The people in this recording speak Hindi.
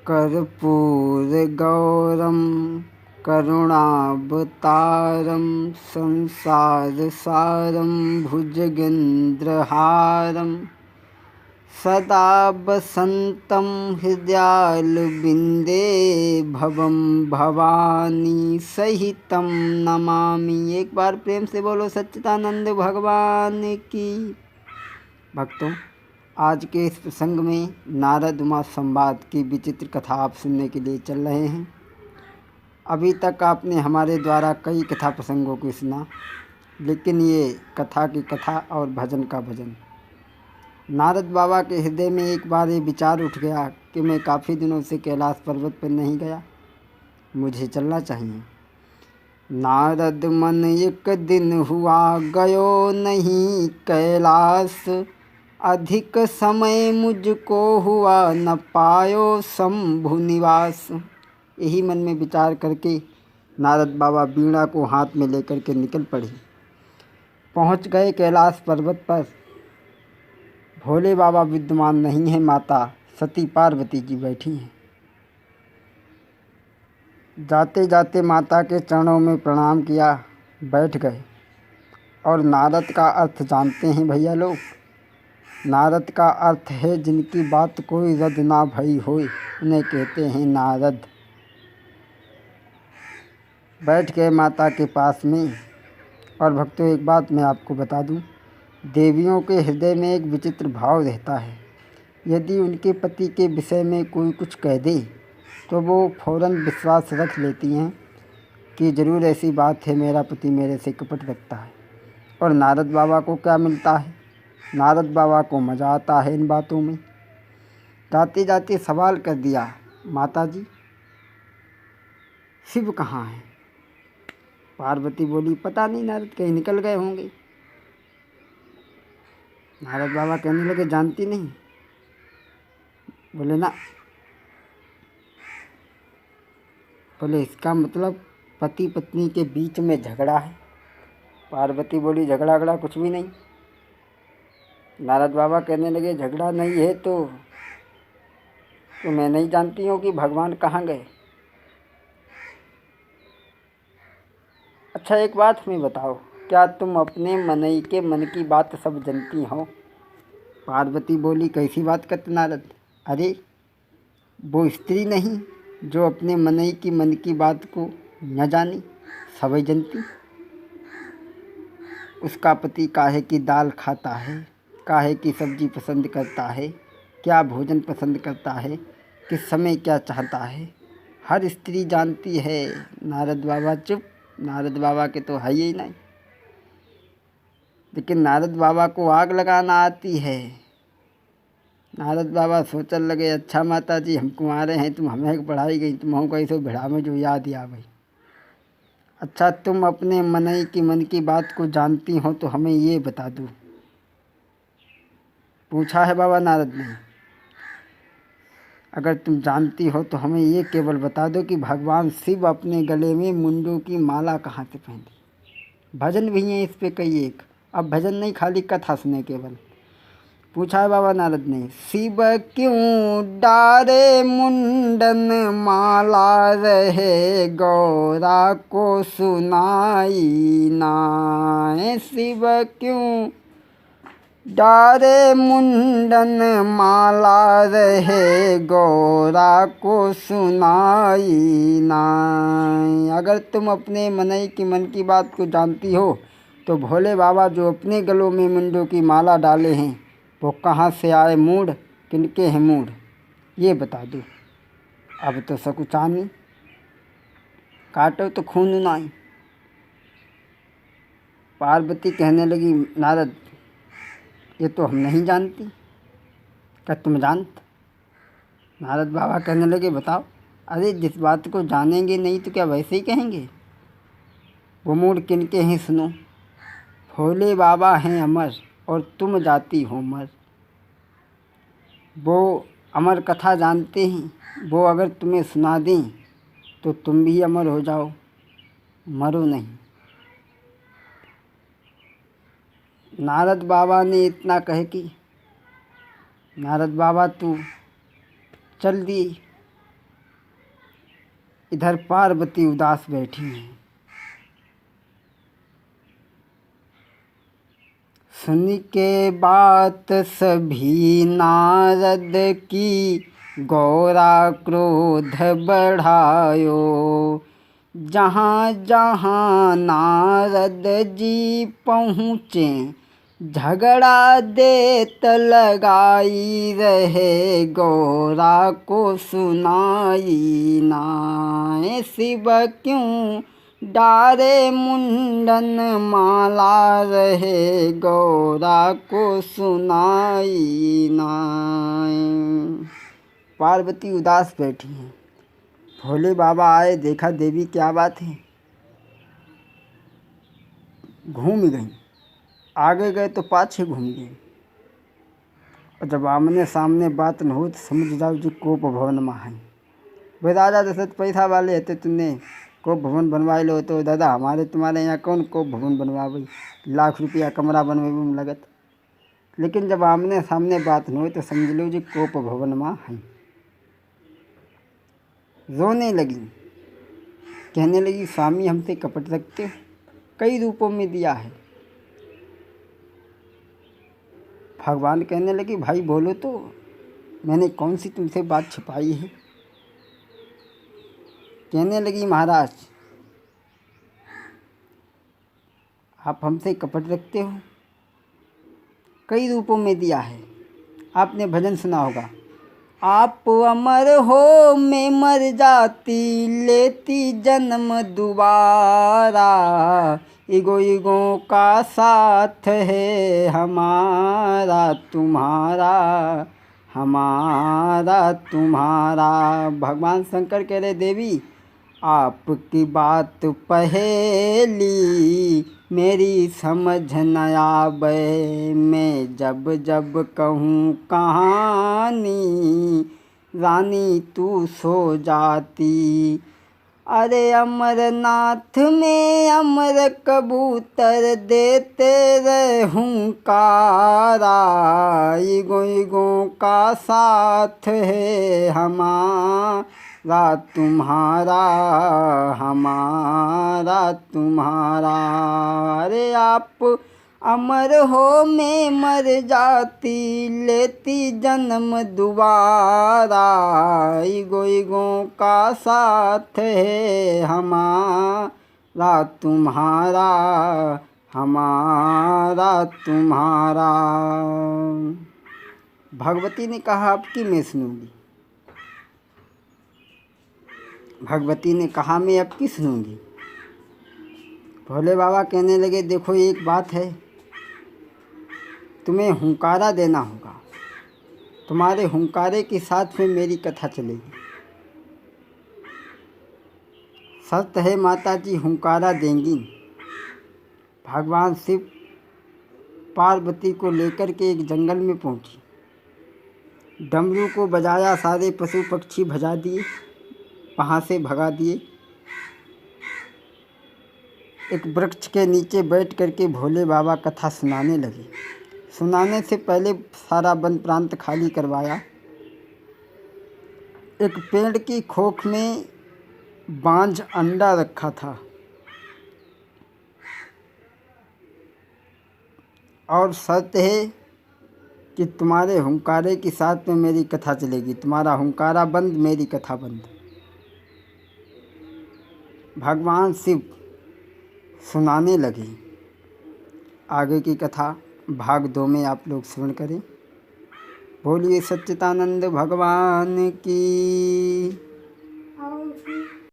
कर्पूरगौरं करुणावतारं संसारसारं भुजगेन्द्रहारं सदा वसन्तं हृदयारविन्दे भवं भवानी सहितं नमामि। एक बार प्रेम से बोलो सच्चिदानंद भगवान की। भक्तों, आज के इस प्रसंग में नारद उमा संवाद की विचित्र कथा आप सुनने के लिए चल रहे हैं। अभी तक आपने हमारे द्वारा कई कथा प्रसंगों को सुना, लेकिन ये कथा की कथा और भजन का भजन। नारद बाबा के हृदय में एक बार ये विचार उठ गया कि मैं काफ़ी दिनों से कैलाश पर्वत पर नहीं गया, मुझे चलना चाहिए। नारद मन एक दिन हुआ गयो नहीं कैलाश, अधिक समय मुझको हुआ न पायो शंभु निवास। यही मन में विचार करके नारद बाबा वीणा को हाथ में लेकर के निकल पड़े। पहुंच गए कैलाश पर्वत पर। भोले बाबा विद्यमान नहीं है, माता सती पार्वती जी बैठी हैं। जाते जाते माता के चरणों में प्रणाम किया, बैठ गए। और नारद का अर्थ जानते हैं भैया लोग। नारद का अर्थ है जिनकी बात कोई रद्द ना भई होए, उन्हें कहते हैं नारद। बैठ गए माता के पास में। और भक्तों, एक बात मैं आपको बता दूं, देवियों के हृदय में एक विचित्र भाव रहता है। यदि उनके पति के विषय में कोई कुछ कह दे तो वो फौरन विश्वास रख लेती हैं कि ज़रूर ऐसी बात है, मेरा पति मेरे से कपट रखता है। और नारद बाबा को क्या मिलता है? नारद बाबा को मज़ा आता है इन बातों में। जाते जाते सवाल कर दिया, माता जी शिव कहाँ हैं? पार्वती बोली, पता नहीं नारद, कहीं निकल गए होंगे। नारद बाबा कहने लगे, जानती नहीं? बोले ना। बोले इसका मतलब पति पत्नी के बीच में झगड़ा है। पार्वती बोली, झगड़ा कुछ भी नहीं। नारद बाबा कहने लगे, झगड़ा नहीं है तो मैं नहीं जानती हूँ कि भगवान कहाँ गए। अच्छा, एक बात हमें बताओ, क्या तुम अपने मनई के मन की बात सब जानती हो? पार्वती बोली, कैसी बात करते नारद? अरे वो स्त्री नहीं जो अपने मनई की मन की बात को न जानी, सभी जानती। उसका पति काहे की दाल खाता है, काहे की सब्जी पसंद करता है, क्या भोजन पसंद करता है, किस समय क्या चाहता है, हर स्त्री जानती है। नारद बाबा चुप। नारद बाबा के तो है ही नहीं। लेकिन नारद बाबा को आग लगाना आती है। नारद बाबा सोचने लगे, अच्छा माता जी, हम कुंवारे हैं, तुम हमें पढ़ाई गई, तुम हो कैसे भिड़ा में जो याद आ भाई। अच्छा, तुम अपने मनई की मन की बात को जानती हो तो हमें ये बता दो। पूछा है बाबा नारद ने, अगर तुम जानती हो तो हमें ये केवल बता दो कि भगवान शिव अपने गले में मुंडों की माला कहाँ से पहनती। भजन भी हैं इस पे कई एक। अब भजन नहीं, खाली कथा सुने केवल। पूछा है बाबा नारद ने, शिव क्यों डारे मुंडन माला रहे गौरा को सुनाई ना। शिव क्यों डारे मुंडन माला रहे गौरा को सुनाई ना। अगर तुम अपने मनई की मन की बात को जानती हो तो भोले बाबा जो अपने गलों में मुंडों की माला डाले हैं वो कहाँ से आए मूड, किनके हैं मूड, ये बता दो। अब तो सकुचानी, काटो तो खून नाई। पार्वती कहने लगी, नारद ये तो हम नहीं जानती, क्या तुम जानते? नारद बाबा कहने लगे, बताओ। अरे जिस बात को जानेंगे नहीं तो क्या वैसे ही कहेंगे? वो मूड किनके हैं सुनो। भोले बाबा हैं अमर और तुम जाती हो मर। वो अमर कथा जानते हैं, वो अगर तुम्हें सुना दें तो तुम भी अमर हो जाओ, मरो नहीं। नारद बाबा ने इतना कहे कि नारद बाबा तू चल दिए। इधर पार्वती उदास बैठी हैं। सुन के बात सभी नारद की, गौरा क्रोध बढ़ायो। जहाँ जहाँ नारद जी पहुँचे, झगड़ा देत लगाई रहे। गौरा को सुनाई नाय, शिव क्यों डारे मुंडन माला रहे। गौरा को सुनाई नाय। पार्वती उदास बैठी हैं। भोले बाबा आए, देखा देवी क्या बात है, घूम गई। आगे गए तो पाछे घूम गए। और जब आमने सामने बात न हो तो समझ जाओ जी कोप भवन में है। भाई राजा दशरथ पैसा वाले होते, तुमने कोप भवन बनवाए लो। तो दादा हमारे तुम्हारे यहाँ कौन कोप भवन बनवावे, लाख रुपया कमरा बनवावे में लगत। लेकिन जब आमने सामने बात न हो तो समझ लो जी कोप भवन में है। रोने लगी, कहने लगी स्वामी हमसे कपट रखते हो, कई रूपों में दिया है। भगवान कहने लगे भाई बोलो तो, मैंने कौन सी तुमसे बात छिपाई है। कहने लगी महाराज आप हमसे कपट रखते हो, कई रूपों में दिया है। आपने भजन सुना होगा, आप अमर हो मैं मर जाती, लेती जन्म दोबारा। इगो इगो का साथ है हमारा तुम्हारा, हमारा तुम्हारा। भगवान शंकर कह रहे देवी आपकी बात पहेली, मेरी समझ न आवे। मैं जब जब कहूँ कहानी, रानी तू सो जाती। अरे अमरनाथ में अमर कबूतर देते रहूं कारा। इगो इगो का साथ है हमारा तुम्हारा, हमारा तुम्हारा। अरे आप अमर हो मैं मर जाती, लेती जन्म दोबारा। इगो इगो का साथ है हमारा तुम्हारा, हमारा तुम्हारा। भगवती ने कहा आपकी मैं सुनूंगी। भगवती ने कहा मैं आपकी सुनूंगी। भोले बाबा कहने लगे देखो एक बात है, तुम्हें हुंकारा देना होगा। तुम्हारे हुंकारे के साथ में मेरी कथा चलेगी। शर्त है माता जी हुंकारा देंगी। भगवान शिव पार्वती को लेकर के एक जंगल में पहुंची। डमरू को बजाया, सारे पशु पक्षी भजा दिए, वहाँ से भगा दिए। एक वृक्ष के नीचे बैठ करके भोले बाबा कथा सुनाने लगे। सुनाने से पहले सारा वन प्रांत खाली करवाया। एक पेड़ की खोख में बांझ अंडा रखा था और शर्त है कि तुम्हारे हुंकारे के साथ में मेरी कथा चलेगी। तुम्हारा हुंकारा बंद, मेरी कथा बंद। भगवान शिव सुनाने लगे। आगे की कथा भाग 2 में आप लोग श्रवण करें। बोलिए सच्चिदानंद भगवान की।